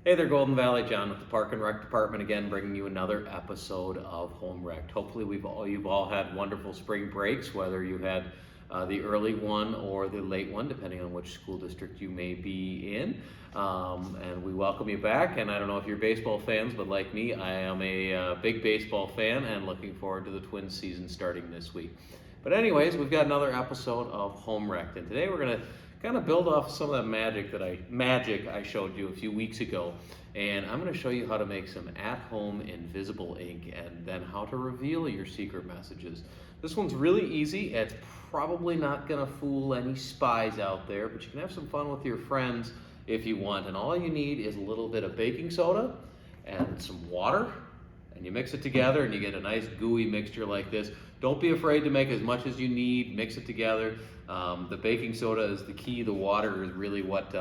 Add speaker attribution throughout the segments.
Speaker 1: Hey there, Golden Valley. John with the Park and Rec Department again, bringing you another episode of Home Rec. Hopefully, you've all had wonderful spring breaks, whether you had the early one or the late one, depending on which school district you may be in. And we welcome you back. And I don't know if you're baseball fans, but like me, I am a big baseball fan and looking forward to the Twins season starting this week. But anyways, we've got another episode of Home Rec, and today we're going to kind of build off some of that magic I showed you a few weeks ago, and I'm going to show you how to make some at-home invisible ink and then how to reveal your secret messages. This one's really easy. It's probably not going to fool any spies out there, but you can have some fun with your friends if you want. And all you need is a little bit of baking soda and some water, and you mix it together and you get a nice gooey mixture like this. Don't be afraid to make as much as you need, mix it together. The baking soda is the key. The water is really what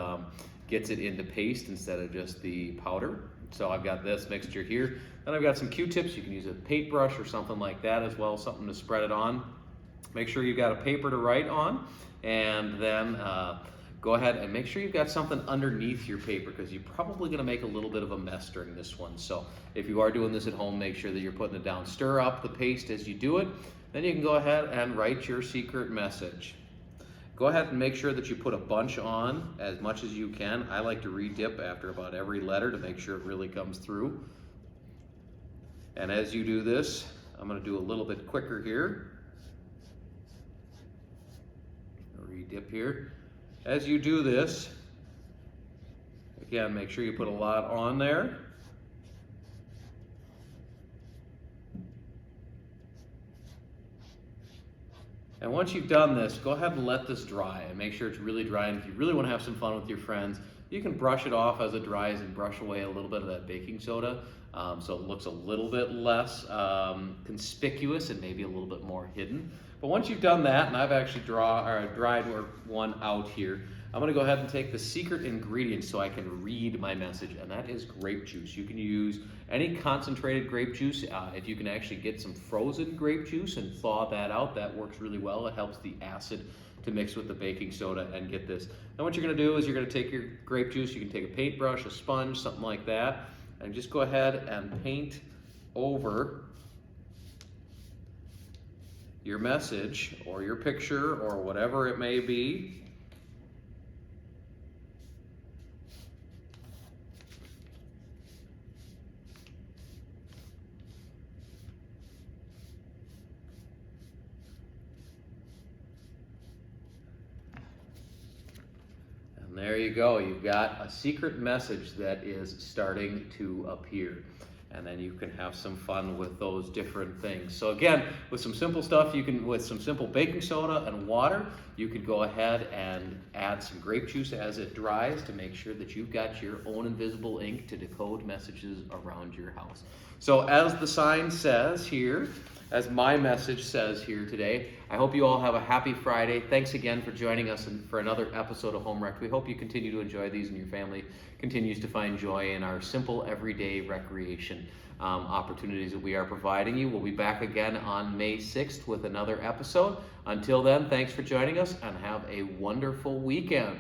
Speaker 1: gets it into paste instead of just the powder. So I've got this mixture here. Then I've got some Q-tips. You can use a paintbrush or something like that as well, something to spread it on. Make sure you've got a paper to write on, and then go ahead and make sure you've got something underneath your paper, because you're probably going to make a little bit of a mess during this one. So if you are doing this at home, make sure that you're putting it down. Stir up the paste as you do it. Then you can go ahead and write your secret message. Go ahead and make sure that you put a bunch on as much as you can. I like to re-dip after about every letter to make sure it really comes through. And as you do this, I'm going to do a little bit quicker here. Re-dip here. As you do this, again, make sure you put a lot on there. And once you've done this, go ahead and let this dry and make sure it's really dry. And if you really want to have some fun with your friends, you can brush it off as it dries and brush away a little bit of that baking soda, so it looks a little bit less conspicuous and maybe a little bit more hidden. But once you've done that, and I've actually dried one out here, I'm going to go ahead and take the secret ingredient so I can read my message, and that is grape juice. You can use any concentrated grape juice. If you can actually get some frozen grape juice and thaw that out, that works really well. It helps the acid to mix with the baking soda and get this. Now what you're going to do is you're going to take your grape juice. You can take a paintbrush, a sponge, something like that, and just go ahead and paint over your message or your picture or whatever it may be. And there you go. You've got a secret message that is starting to appear. And then you can have some fun with those different things. So again, with some simple stuff, with some simple baking soda and water, you could go ahead and add some grape juice as it dries to make sure that you've got your own invisible ink to decode messages around your house. So as the sign says here, as my message says here today, I hope you all have a happy Friday. Thanks again for joining us for another episode of Home Rec. We hope you continue to enjoy these and your family continues to find joy in our simple everyday recreation opportunities that we are providing you. We'll be back again on May 6th with another episode. Until then, thanks for joining us and have a wonderful weekend.